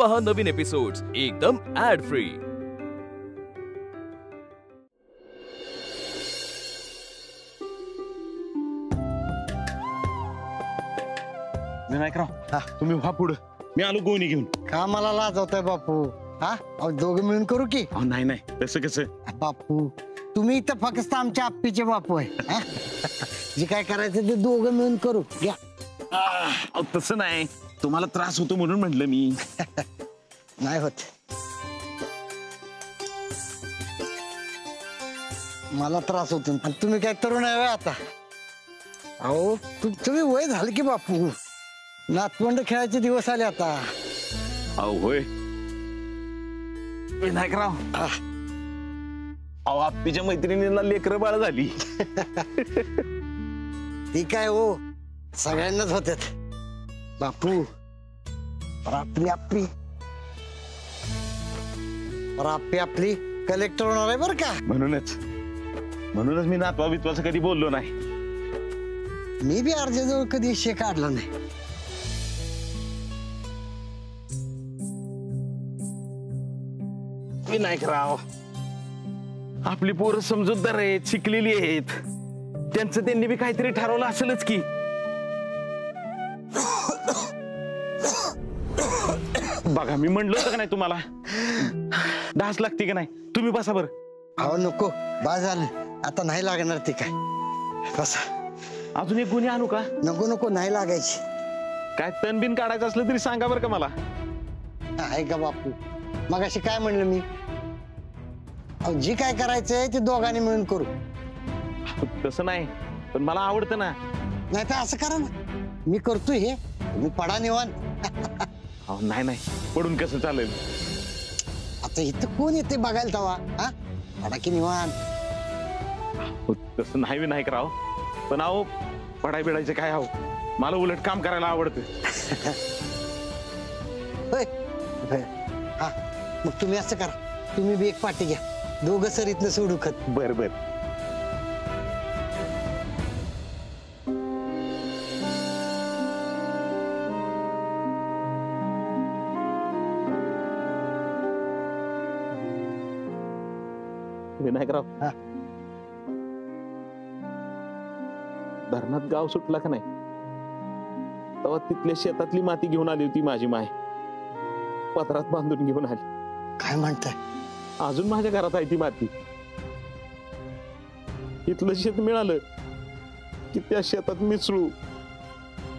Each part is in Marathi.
पहा नवीन एपिसोड्स एकदम ऍड फ्री। विनायकराव तुम्ही व्हा पुढं, मी आलो गोणी घेऊन। का मला लाजवताय बापू? दोघं मिळून करू की? नाही नाही, तसं कसं बापू, तुम्ही इथं फक्त आमच्या आप्पीचे बापू आहे। जे काय करायचं ते दोघं मिळून करू घ्या। तसं नाही, तुम्हाला त्रास होतो म्हणून म्हटलं मी। नाही होत, मला त्रास होतो। आणि तुम्ही काय तरुण आहे आता? अहो तुम्ही वय झालं की बापू, नातवंड खेळायचे दिवस आले आता। अहो होय विनायकराव, अहो आप्पीच्या मैत्रिणीला लेकरं बाळ झाली। ती काय हो, सगळ्यांनाच होत्यात बापू। आपली आपली आपली कलेक्टर होणार आहे बर का। म्हणूनच मी नातवा बितवाचं कधी बोललो नाही। मी बी अर्जाजवळ कधी विषय काढला नाही। विनायकराव, आपली पोरं समजूतदार आहेत, शिकलेली आहेत, त्यांचं त्यांनी बी काहीतरी ठरवलं असेलच की। बघा मी म्हणलं होतं का नाही तुम्हाला, डास लागते का नाही? तुम्ही बसा बरं। अहो नको, बा झालं आता, नाही लागणार ते काय, बसा। अजून एक गुन्हे आणू का? नको नको, नाही लागायची। काय तणबिन काढायचं असलं तरी सांगा बरं का मला। आहे का बापू, मगाशी काय म्हणलं मी? जी काय करायचंय ते दोघांनी मिळून करू। तसं नाही, पण मला आवडतं ना। नाही तर असं करा ना, मी करतोय हे, तुम्ही पडा निवांत। नाही नाही, पडून कसं चालेल? आता इथं कोण येते बघायला तवा? पडा की निवांत। तसं नाही विनायकराव, पण अहो पडाय बिडायचं काय, अहो मला उलट काम करायला आवडतं। मग तुम्ही असं करा, तुम्ही बी एक पाठी घ्या, दोघं सर इथनं सोडू खत। बर बर। विनायकराव, धरणात गाव सुटला का नाही, तेव्हा तिथल्या शेतातली माती घेऊन आली होती माझी माय, पत्रात बांधून घेऊन आली। काय म्हणताय? अजून माझ्या घरात आहे ती माती। इथलं शेत मिळालं की त्या शेतात मिसळू,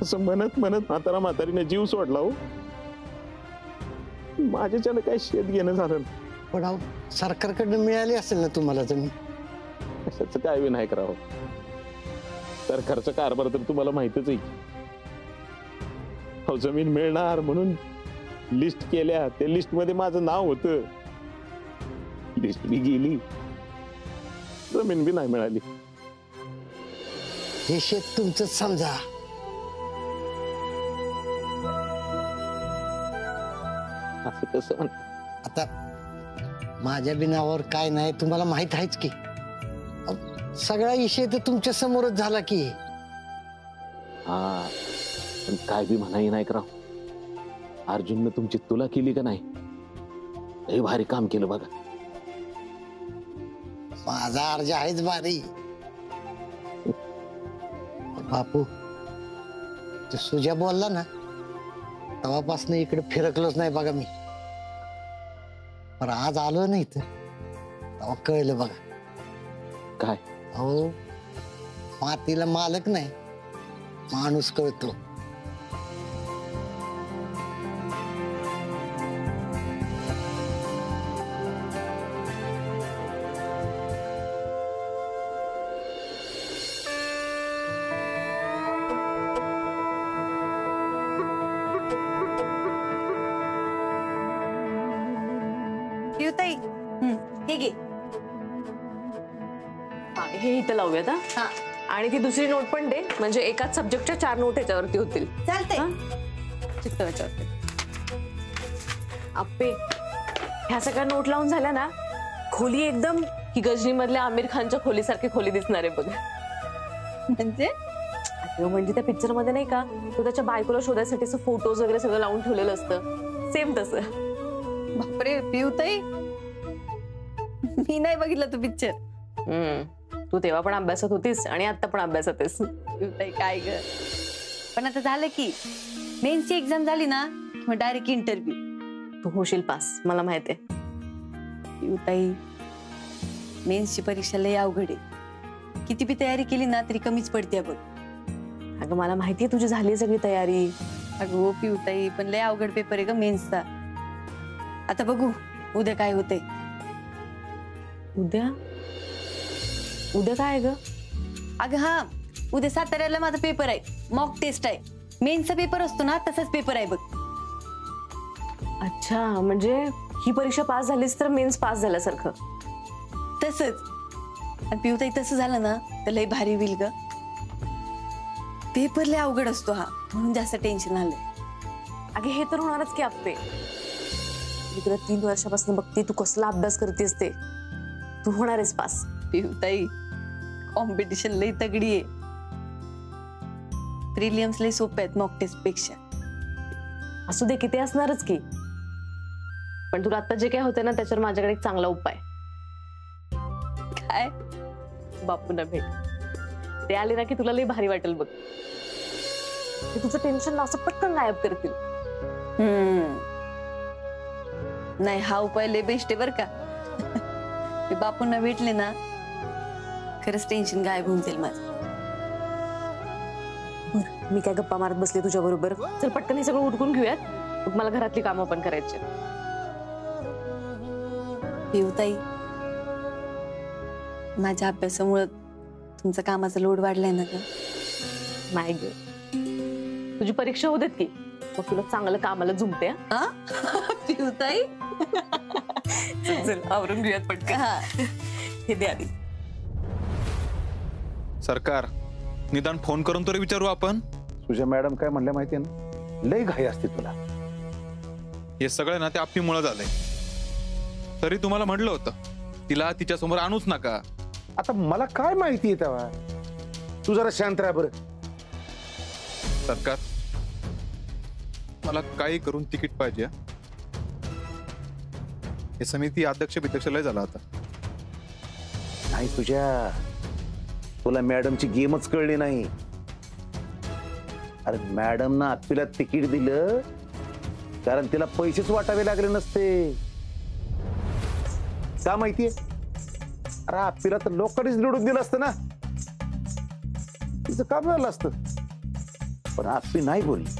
असं म्हणत म्हणत म्हातारीने जीव सोडला। हो, माझ्याच्यानं काय शेत घेणं झालं। पण अहो सरकारकडनं मिळाली असेल ना तुम्हाला जमीन? कशाचं काय विनायकराव, सरकारचा कारभार तर तुम्हाला माहितच आहे। अहो जमीन मिळणार म्हणून लिस्ट केल्या, त्या लिस्ट मध्ये माझं नाव होतं, लिस्ट बी गेली, जमीन बी नाही मिळाली। हे शेत तुमचंच समजा। असं कसं म्हण? आता माझ्या बिनावर काय नाही तुम्हाला माहित आहेच की, सगळा विषय तर तुमच्या समोरच झाला की। पण काय बी म्हणाई नाही करावं, अर्जुनने तुमची तुला केली का नाही? लय भारी काम केलं बघा। माझा अर्ज आहेच भारी बापू। ते सुजा बोलला ना, तेव्हापासून इकडे फिरकलोच नाही बघा मी। पण आज आलो नाही तर तेव्हा कळलं बघा। काय? हो, मातीला मालक नाही, माणूस कळतो। हे इथं लावूयात हा, आणि ती दुसरी नोट पण दे, म्हणजे एकाच सब्जेक्टच्या 4 नोट याच्यावरती होतील। चालतंय, चित्त याच्यावरती। आप्पे, ह्या सगळ्या नोट लावून झाल्या ना, खोली एकदम ही गजनी मधल्या आमिर खानच्या खोलीसारखी खोली दिसणार आहे बघ। म्हणजे म्हणजे त्या पिक्चर मध्ये नाही का, तो त्याच्या बायकोला शोधायसाठी फोटोज वगैरे सगळं लावून ठेवलेलं असतं, सेम तसं. बापरे पिऊताई, मी नाही बघितला तो पिक्चर. तू तेव्हा पण अभ्यासात होतीस आणि आता पण अभ्यासात आहेस. पिऊताई काय ग, पण आता झालं की मेन्सची एक्झाम झाली ना मग डायरेक्ट इंटरव्ह्यू. तू होशील पास, मला माहिती आहे. पिऊताई, मेन्सची परीक्षा लय अवघड आहे. किती बी तयारी केली ना तरी कमीच पडते बघ. अगं मला माहितीये तुझी झाली सगळी तयारी. अगं हो पिऊताई, पण लय अवघड पेपर आहे ग मेन्सचा. आता बघू उद्या काय होते. उद्या उद्या काय आहे ग? अगं हा, उद्या साताऱ्याला माझा पेपर आहे, मॉक टेस्ट आहे. मेन्सचा पेपर असतो ना तसाच पेपर आहे बघ. अच्छा, म्हणजे ही परीक्षा पास झालीस तर मेन्स पास झाल्यासारखं. तसंच. आणि पिऊताई तसं झालं ना तर लय भारी होईल ग. पेपर लय अवघड असतो हा, म्हणून जास्त टेन्शन आलंय. अगे हे तर होणारच की आपले. मी तुला 3 वर्षापासून बघते, तू कसला अभ्यास करतेस ते. तू होणारच पास. पिऊताई, कॉम्पिटिशन लय तगडी आहे. प्रिलियम्स लय सोपे आहेत मॉक टेस्ट पेक्षा. असू दे, किती असणारच की. पण तुला आता जे काय होते ना त्याच्यावर माझ्याकडे एक चांगला उपाय. काय? बापूंना भेट. ते आले ना की तुला लय भारी वाटेल बघ. ते तुझं टेन्शन असं पटकन गायब करतील. नाही, हा उपाय लय बेस्ट आहे बर का. ते बापूंना भेटले ना खरंच टेन्शन गायब होऊन जाईल माझं. मी काय गप्पा मारत बसले तुझ्या बरोबर. चल पटकन हे सगळं उठकून घेऊयात, मग मला घरातली कामं पण करायची. पिऊताई, माझ्या अभ्यासामुळे तुमचा कामाचा लोड वाढलाय ना ग. नाही ग, तुझी परीक्षा होऊ देत की मग तुला चांगलं कामाला झुमते. पिऊताई, चल आवरून घेऊयात पटकन. हे दे आधी. सरकार, निदान फोन करून तरी विचारू आपण. तुझ्या मॅडम काय म्हणल्या माहितीये ना, लय घाई असते तुला. हे सगळं ना ते आपलीमुळं झालंय. तरी तुम्हाला म्हटलं होतं तिला तिच्या समोर आणूच नका. आता मला काय माहिती आहे तेव्हा. तू जरा शांत राहा बरं. सरकार, मला काही करून तिकीट पाहिजे. हे समिती अध्यक्ष बिध्यक्ष लय झाला आता. नाही तुला मॅडमची गेमच कळली नाही. अरे मॅडम ना आपल्याला तिकीट दिलं कारण तिला पैसेच वाटावे लागले नसते का माहितीये. अरे आपल्याला तर लोकांनीच निवडून दिलं असतं ना, तिचं काम झालं असतं. पण आपली नाही बोलली.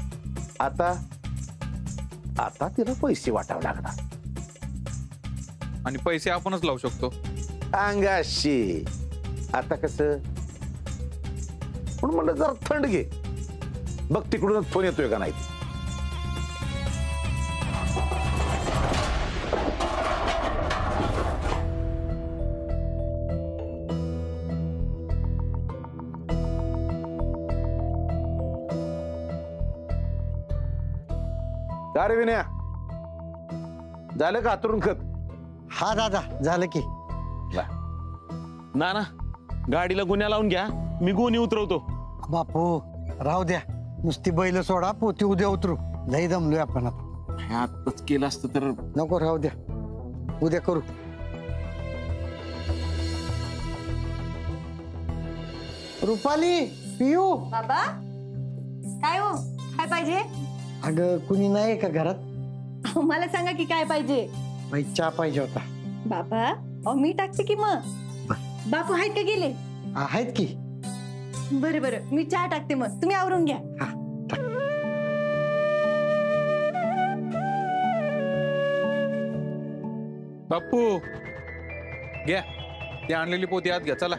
आता तिला पैसे वाटावे लागणार. आणि पैसे आपणच लावू शकतो अंगाशी. आता कसं म्हणून म्हणलं जरा थंड घे, बघ तिकडूनच फोन येतोय का नाही. का रे विनया, झालं का हातरून खत? हा दादा, झालं की. ना गाडीला गुन्ह्या लावून घ्या, मी गोणी उतरवतो. बापू राहू द्या, नुसती बैल सोडा, पोती उद्या उतरू. लई दमलोय आपण आता. आताच केलं असतं तर. नको, राहू द्या, उद्या करू. रुपाली, पियू. बाबा काय हो, काय पाहिजे? अगं कुणी नाही का घरात? मला सांगा की काय पाहिजे. बाई चहा पाहिजे होता. बाबा मी टाकते की मग. बापू आहेत का गेले? आहेत की. बरं बरं, मी चहा टाकते मग, तुम्ही आवरून घ्या. हा टाक. बाप्पू घ्या, ती आणलेली पोती आत घ्या. चला.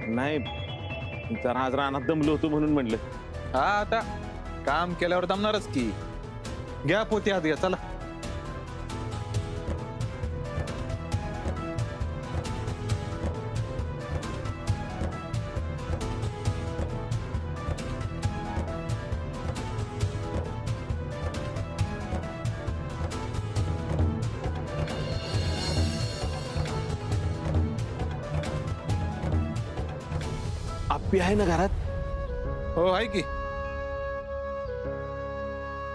नाही जरा आज रानात दमलो होतो म्हणून म्हणलं. हा, आता काम केल्यावर दमणारच की. घ्या पोती आत घ्या. चला. आप्पी आहे ना घरात? हो आहे की.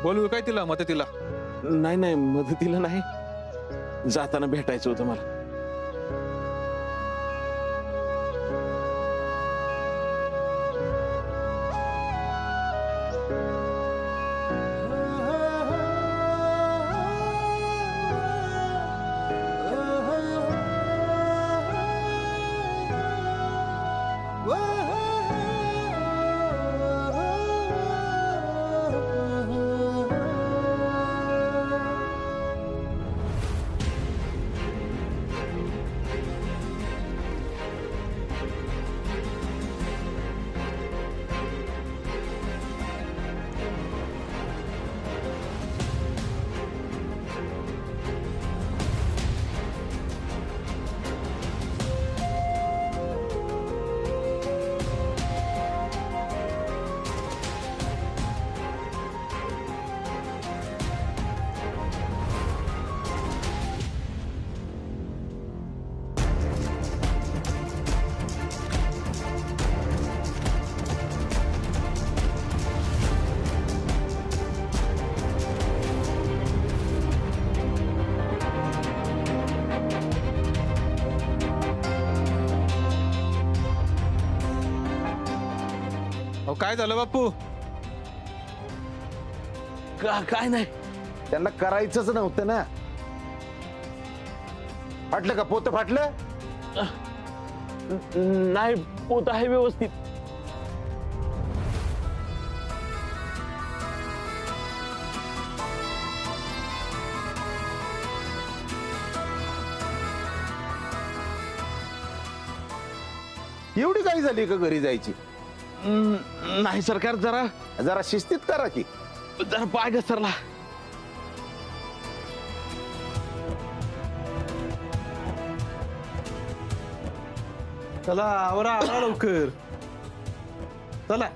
बोलू काय तिला मत तिला? नाही नाही, मदतीला नाही, जाताना भेटायचं होतं मला. काय झालं बापू? काय नाही, त्यांना करायचंच नव्हतं ना. फाटलं का? पोत फाटलं? नाही, पोत आहे व्यवस्थित. एवढी काही झाली का घरी जायची? नाही सरकार, जरा जरा शिस्तीत करा की. जरा पाय घसरला. चला आवरा आवरा लवकर चला.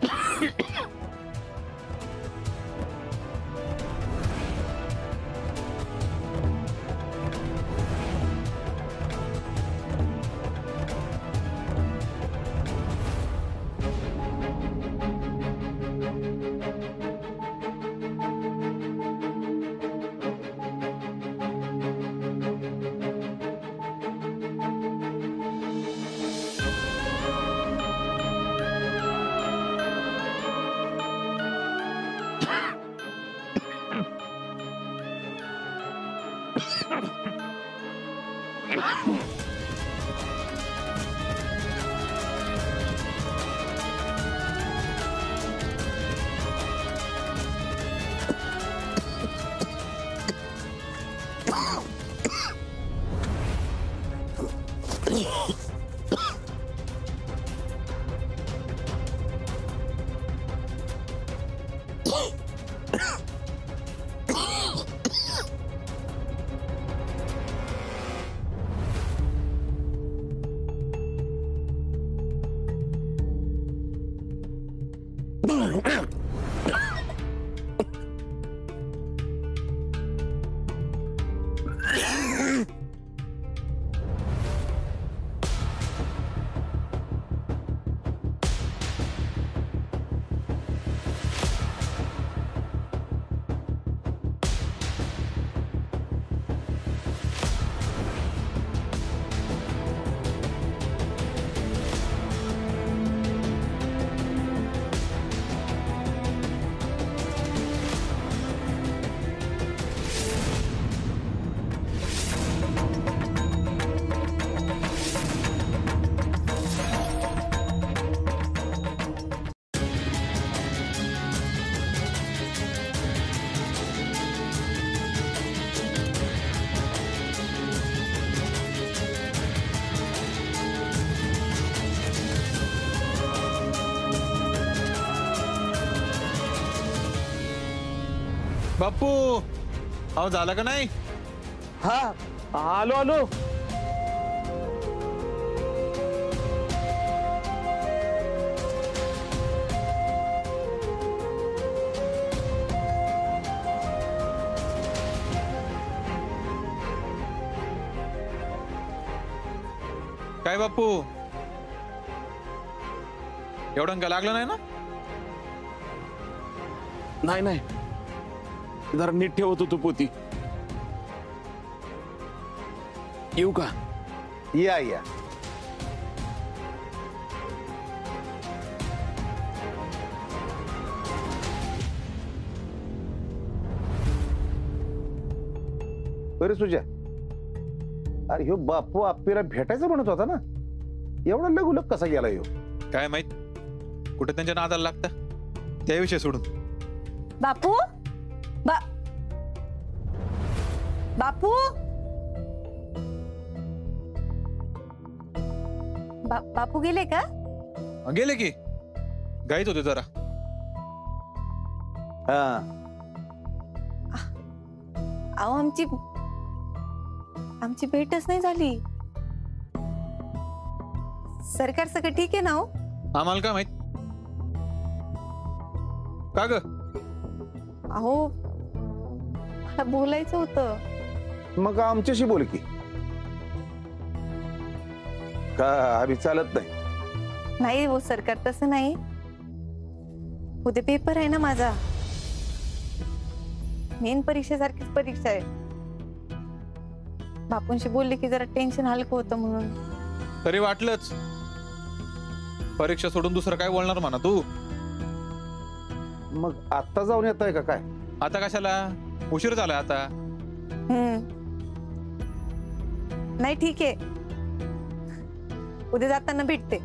बापू अहो झालं का नाही? हा, आलो आलो. काय बापू एवढं का लागलं नाही ना? नाही नाही, जरा नीट ठेवत होतो पोती. येऊ का? या या. बरे सुजा, अरे ह्यो बापू आप्पीला भेटायचं म्हणत होता ना, एवढा लगुलग कसा गेला ह्यो? काय माहित कुठे त्यांच्या नादाला लागता, त्याविषयी सोडून. बापू बापू बापू गेले का? गेले की, गाईत होते जरा. हा, अहो आमची भेटच नाही झाली. सरकार सगळं ठीक आहे ना? हो, आम्हाला काय माहित. का ग? अहो मला बोलायचं होतं. मग आमच्याशी बोल की. का आम्ही चालत नाही? नाही हो सरकार, तसं नाही. उद्या पेपर आहे ना माझा, मेन परीक्षेसारखीच परीक्षा आहे. बापूंशी बोलले की जरा टेन्शन हलकं होतं म्हणून. तरी वाटलंच, परीक्षा सोडून दुसरं काय बोलणार म्हणा तू. मग आता जाऊन येत आहे का काय? आता कशाला, उशीर झालाय आता. नाही ठीक आहे, उद्या जाताना भेटते.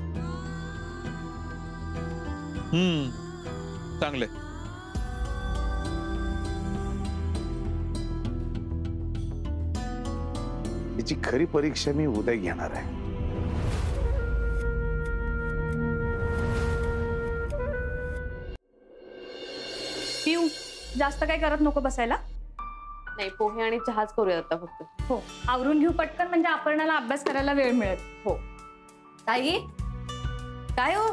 चांगले. याची खरी परीक्षा मी उद्या घेणार आहे. पिऊ, जास्त काय करत नको बसायला. नाही, पोहे आणि चहाच करूया आता फक्त. हो, आवरून घेऊ पटकन, म्हणजे अपर्णाला अभ्यास करायला वेळ मिळेल. हो. ताई, काय हो,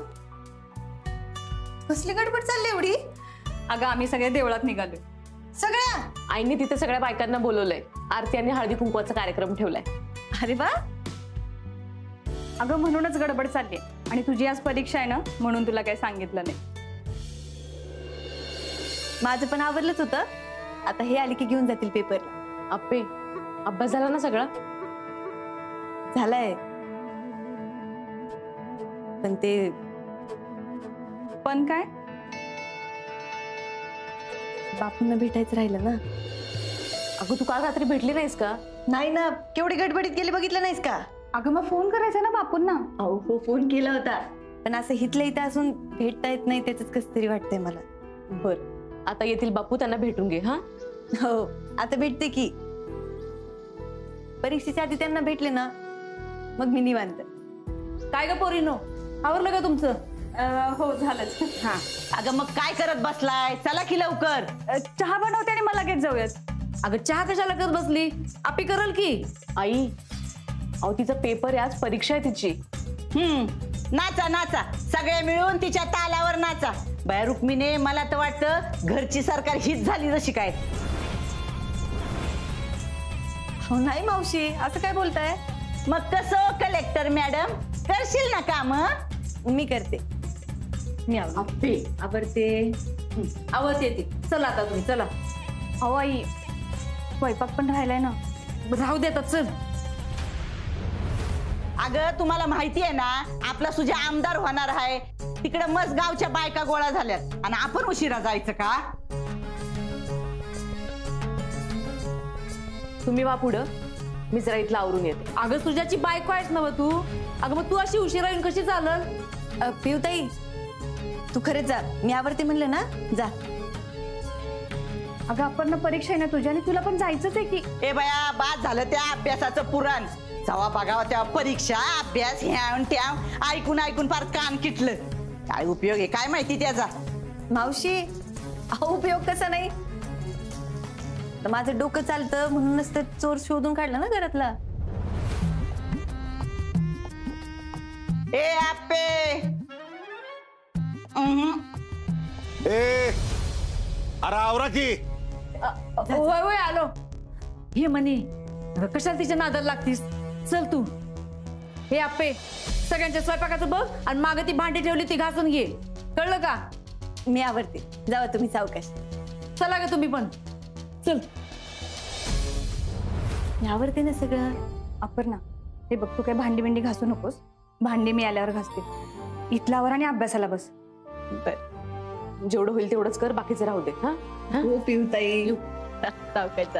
कसली गडबड चालली एवढी? अगं आम्ही सगळे देवळात निघालोय. सगळ्या आईने तिथे सगळ्या बायकांना बोलवलंय. आरती आणि हळदी कुंकवाचा कार्यक्रम ठेवलाय. अरे वा. अगं म्हणूनच गडबड चालली. आणि तुझी आज परीक्षा आहे ना, म्हणून तुला काही सांगितलं नाही. माझं पण आवरलंच होतं. आता हे आली की घेऊन जातील पेपरला. आप्पे, अभ्यास झाला ना सगळा? झालाय, पण ते पण काय? बापूंना भेटायचं राहिलं ना. अगं तू काल रात्री भेटली नाहीस का? नाही ना, केवढी गडबडीत गेली बघितलं नाहीस का? अगं मग फोन करायचा ना बापूंना. अहो हो, फोन केला होता, पण असं हिथलं इथं असून भेटता येत नाही, त्याच कस तरी वाटतंय मला. बर, आता येतील बापू, त्यांना भेटून घे. हा हो, आता भेटते की. परीक्षेच्या आधी त्यांना भेटले ना, मग मी निवांत. काय ग पोरीनो, आवरलं का तुमचं? हो झालंच. हा, अगं मग काय करत बसलाय? चला की लवकर. चहा बनवते आणि मला लगेच जाऊयात. अगं चहा कशाला करत बसली? आपी करल की. आई, अहो तिचा पेपर आहे आज, परीक्षा आहे तिची. नाचा नाचा, सगळे मिळून तिच्या तालावर नाचा. बाया रुक्मिणी, मला तर वाटतं घरची सरकार हीच झाली जशी काय. हो नाही मावशी, असं काय बोलताय? मग कसं कलेक्टर मॅडम, करशील ना काम? मी करते. मी आवडते. चला आता तुम्ही, चला. अहो आई, स्वयंपाक पण राहिलाय ना. राहू देतात, चल. अगं तुम्हाला माहिती आहे ना, आपला सुजा आमदार होणार आहे. तिकडे मस्त गावच्या बायका गोळा झाल्यात आणि आपण उशिरा जायचं का? तुम्ही वा पुढं, मी जरा इथलं आवरून येते. अगं तुझ्याची बायको आहेस ना तू. अगं मग तू अशी उशिरा येऊन कशी चालल? पिवताई, तू खरंच जा. मी आवडते म्हणलं ना, जा. अगं आपण परीक्षा आहे ना तुझ्या, आणि तुला पण जायचंच आहे की. ए बाया, बाद झालं त्या अभ्यासाचं पुराण. जवा बघावा त्या परीक्षा, अभ्यास, ह्याव त्या ऐकून ऐकून फार कान किटलं. काय उपयोग आहे काय माहिती त्याचा. मावशी, अहो उपयोग कसा नाही. माझं डोकं चालतं म्हणूनच ते चोर शोधून काढला ना घरातला. ए आप्पे. ए, अरे आवरा की. होय होय आलो. हे म्हणे, कशाला तिच्या नादाला लागतीस? चल तू. हे आप्पे, सगळ्यांच्या स्वयंपाकाचं बघ आणि मागे ती भांडी ठेवली ती घासून घे, कळलं का? मी आवडते. जावा तुम्ही सावकाश. चला ग तुम्ही पण, चल. मी आवडते ना सगळं. अपर्णा, हे बघ तू काय भांडी बिंडी घासू नकोस. भांडी मी आल्यावर घासते. इथलावर आणि अभ्यासाला बस. जेवढं होईल तेवढंच कर, बाकीचं राहू दे. हा हो पिऊताई. सावकाश.